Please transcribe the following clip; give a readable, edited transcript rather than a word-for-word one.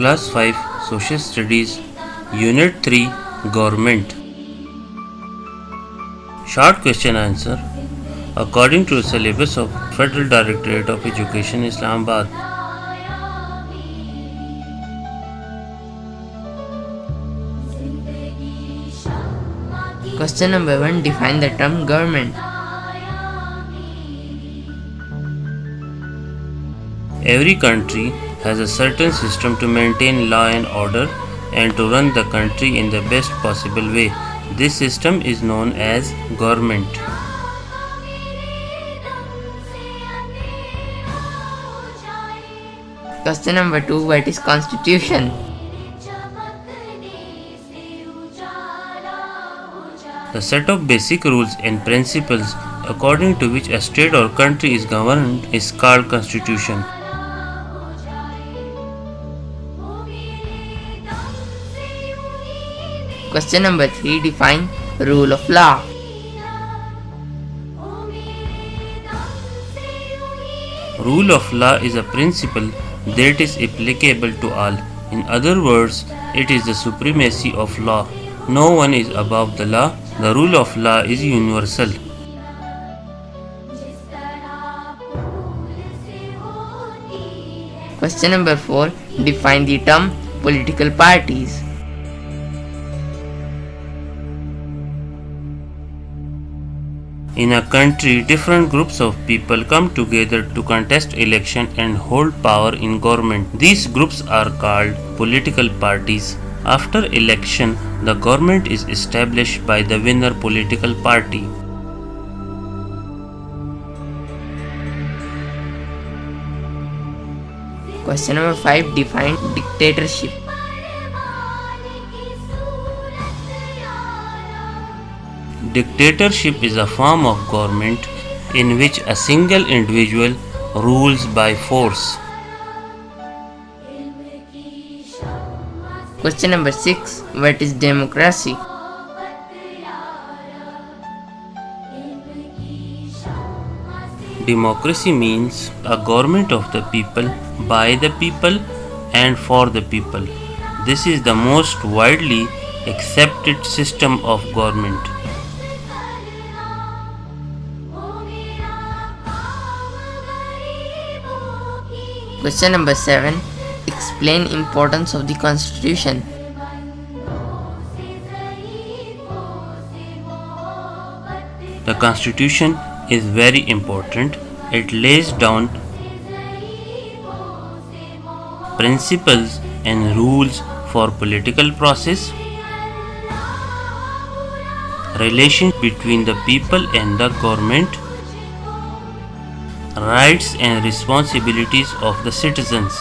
Class 5 Social Studies Unit 3 Government. Short question answer. According to the syllabus of Federal Directorate of Education, Islamabad. Question number 1. Define the term government. Every country has a certain system to maintain law and order and to run the country in the best possible way. This system is known as government. Question number 2. What is constitution? The set of basic rules and principles according to which a state or country is governed is called constitution. Question number 3. Define rule of law. Rule of law is a principle that is applicable to all. In other words, it is the supremacy of law. No one is above the law. The rule of law is universal. Question number 4. Define the term political parties. In a country, different groups of people come together to contest election and hold power in government. These groups are called political parties. After election, the government is established by the winner political party. Question number 5. Define dictatorship. Dictatorship is a form of government in which a single individual rules by force. Question number 6. What is democracy? Democracy means a government of the people, by the people, and for the people. This is the most widely accepted system of government. Question number 7. Explain importance of the constitution. The constitution is very important. It lays down principles and rules for political process, relation between the people and the government, rights and responsibilities of the citizens.